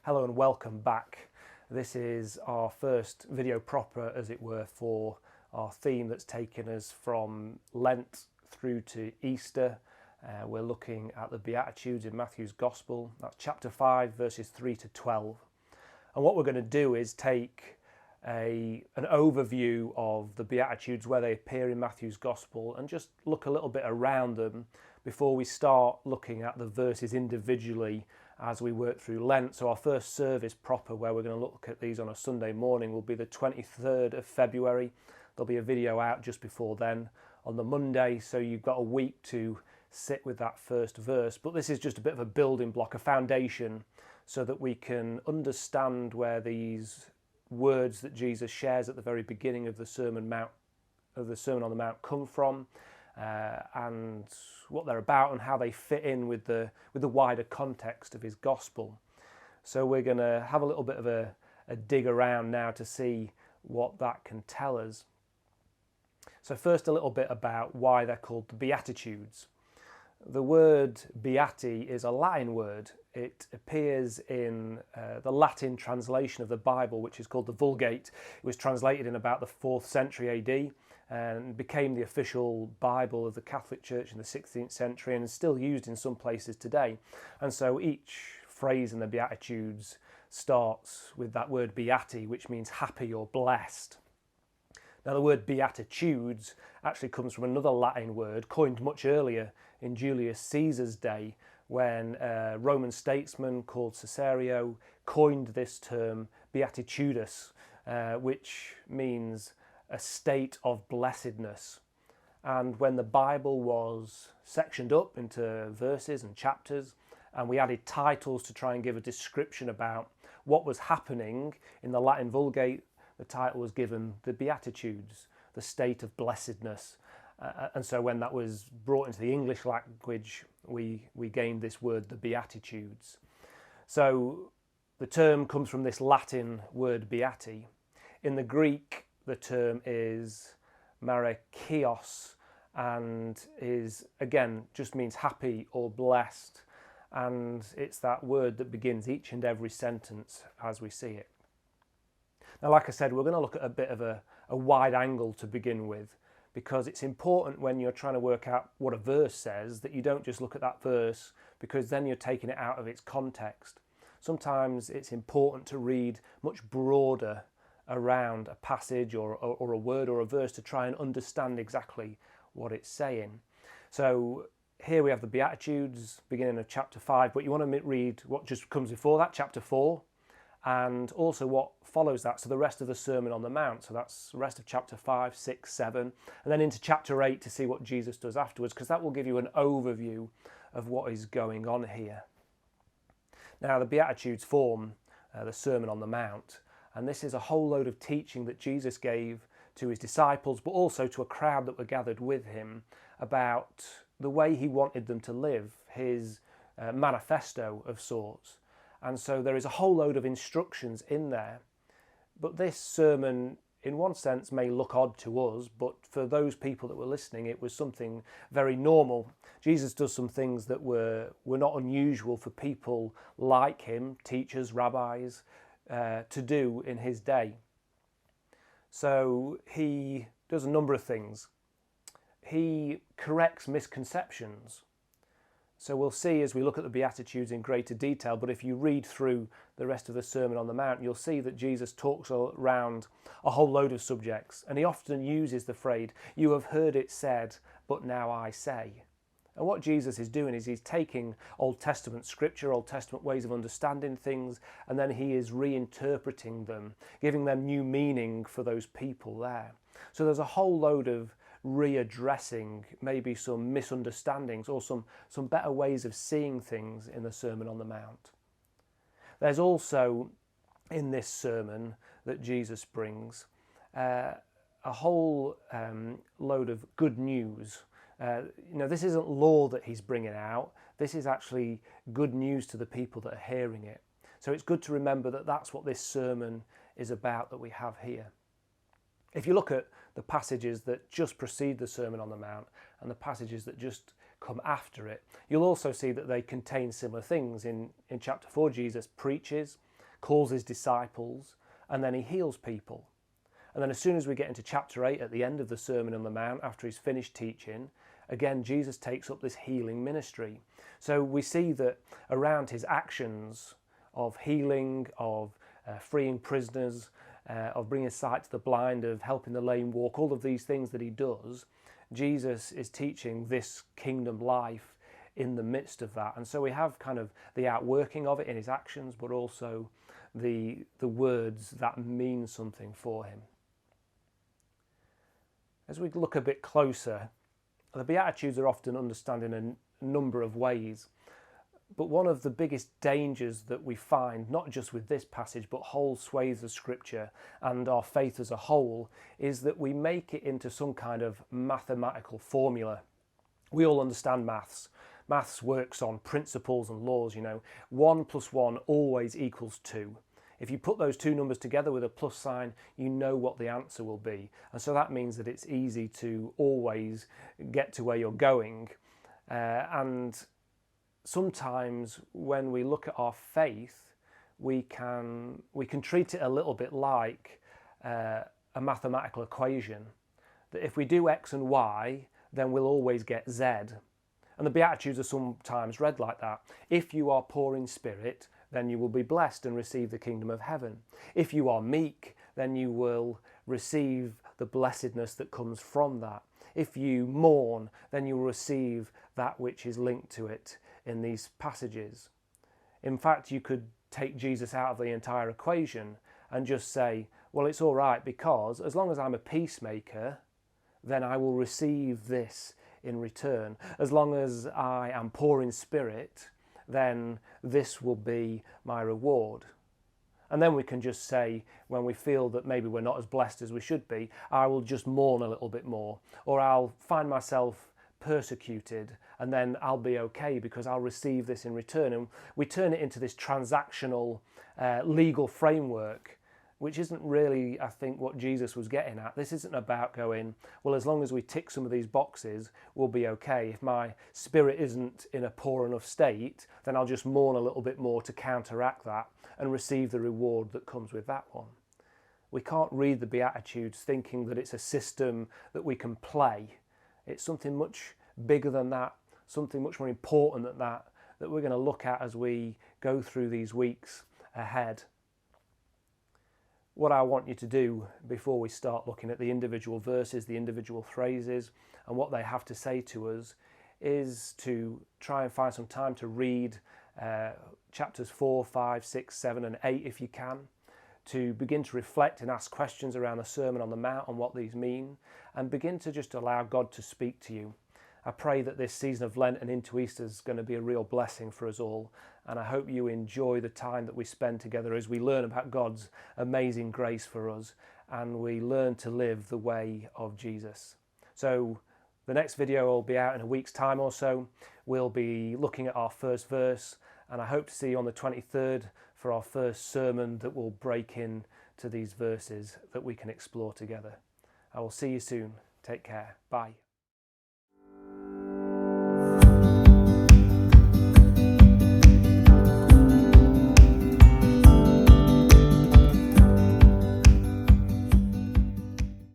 Hello and welcome back. This is our first video proper, as it were, for our theme that's taken us from Lent through to Easter. We're looking at the Beatitudes in Matthew's Gospel. That's chapter 5, verses 3 to 12. And what we're going to do is take an overview of the Beatitudes where they appear in Matthew's Gospel and just look a little bit around them before we start looking at the verses individually as we work through Lent. So our first service proper, where we're going to look at these on a Sunday morning, will be the 23rd of February. There'll be a video out just before then on the Monday, so you've got a week to sit with that first verse. But this is just a bit of a building block, a foundation, so that we can understand where these words that Jesus shares at the very beginning of the Sermon on the Mount come from, and what they're about and how they fit in with the wider context of his gospel. So we're going to have a little bit of a dig around now to see what that can tell us. So first, a little bit about why they're called the Beatitudes. The word beati is a Latin word. It appears in the Latin translation of the Bible, which is called the Vulgate. It was translated in about the 4th century AD and became the official Bible of the Catholic Church in the 16th century and is still used in some places today. And so each phrase in the Beatitudes starts with that word beati, which means happy or blessed. Now, the word beatitudes actually comes from another Latin word coined much earlier in Julius Caesar's day, when a Roman statesman called Cicero coined this term beatitudus, which means a state of blessedness. And when the Bible was sectioned up into verses and chapters, and we added titles to try and give a description about what was happening in the Latin Vulgate, the title was given the Beatitudes, the state of blessedness. And so when that was brought into the English language, we gained this word, the Beatitudes. So the term comes from this Latin word beati. In the Greek, the term is marikios, and is, again, just means happy or blessed. And it's that word that begins each and every sentence as we see it. Now, like I said, we're going to look at a bit of a wide angle to begin with, because it's important when you're trying to work out what a verse says that you don't just look at that verse, because then you're taking it out of its context. Sometimes it's important to read much broader around a passage or a word or a verse to try and understand exactly what it's saying. So here we have the Beatitudes, beginning of chapter 5, but you want to read what just comes before that, chapter 4, and also what follows that, so the rest of the Sermon on the Mount. So that's the rest of chapter 5, 6, 7, and then into chapter 8 to see what Jesus does afterwards, because that will give you an overview of what is going on here. Now, the Beatitudes form the Sermon on the Mount, and this is a whole load of teaching that Jesus gave to his disciples, but also to a crowd that were gathered with him, about the way he wanted them to live, his manifesto of sorts. And so there is a whole load of instructions in there. But this sermon, in one sense, may look odd to us, but for those people that were listening, it was something very normal. Jesus does some things that were not unusual for people like him, teachers, rabbis, to do in his day. So he does a number of things. He corrects misconceptions. So we'll see as we look at the Beatitudes in greater detail, but if you read through the rest of the Sermon on the Mount, you'll see that Jesus talks around a whole load of subjects, and he often uses the phrase, "You have heard it said, but now I say." And what Jesus is doing is he's taking Old Testament scripture, Old Testament ways of understanding things, and then he is reinterpreting them, giving them new meaning for those people there. So there's a whole load of readdressing maybe some misunderstandings or some better ways of seeing things in the Sermon on the Mount. There's also, in this sermon that Jesus brings, a whole load of good news. This isn't law that he's bringing out. This is actually good news to the people that are hearing it. So it's good to remember that that's what this sermon is about that we have here. If you look at the passages that just precede the Sermon on the Mount and the passages that just come after it, you'll also see that they contain similar things. In chapter 4, Jesus preaches. calls his disciples, and then he heals people. And then as soon as we get into chapter 8, at the end of the Sermon on the Mount, after he's finished teaching, again, Jesus takes up this healing ministry. So we see that around his actions of healing, of freeing prisoners, of bringing sight to the blind, of helping the lame walk, all of these things that he does, Jesus is teaching this kingdom life in the midst of that. And so we have kind of the outworking of it in his actions, but also the words that mean something for him. As we look a bit closer, the Beatitudes are often understood in a number of ways. But one of the biggest dangers that we find, not just with this passage, but whole swathes of Scripture and our faith as a whole, is that we make it into some kind of mathematical formula. We all understand maths. Maths works on principles and laws, 1 + 1 always equals 2. If you put those two numbers together with a plus sign, you know what the answer will be. And so that means that it's easy to always get to where you're going. And sometimes when we look at our faith, we can treat it a little bit like a mathematical equation. That if we do X and Y, then we'll always get Z. And the Beatitudes are sometimes read like that. If you are poor in spirit, then you will be blessed and receive the kingdom of heaven. If you are meek, then you will receive the blessedness that comes from that. If you mourn, then you will receive that which is linked to it in these passages. In fact, you could take Jesus out of the entire equation and just say, well, it's all right, because as long as I'm a peacemaker, then I will receive this in return. As long as I am poor in spirit, then this will be my reward. And then we can just say, when we feel that maybe we're not as blessed as we should be, I will just mourn a little bit more, or I'll find myself persecuted, and then I'll be okay because I'll receive this in return. And we turn it into this transactional legal framework, which isn't really, I think, what Jesus was getting at. This isn't about going, well, as long as we tick some of these boxes, we'll be okay. If my spirit isn't in a poor enough state, then I'll just mourn a little bit more to counteract that and receive the reward that comes with that one. We can't read the Beatitudes thinking that it's a system that we can play. It's something much bigger than that, something much more important than that we're going to look at as we go through these weeks ahead. What I want you to do before we start looking at the individual verses, the individual phrases, and what they have to say to us, is to try and find some time to read chapters 4, 5, 6, 7 and 8 if you can, to begin to reflect and ask questions around the Sermon on the Mount and what these mean, and begin to just allow God to speak to you. I pray that this season of Lent and into Easter is going to be a real blessing for us all, and I hope you enjoy the time that we spend together as we learn about God's amazing grace for us and we learn to live the way of Jesus. So the next video will be out in a week's time or so. We'll be looking at our first verse, and I hope to see you on the 23rd for our first sermon that will break into these verses that we can explore together. I will see you soon. Take care. Bye.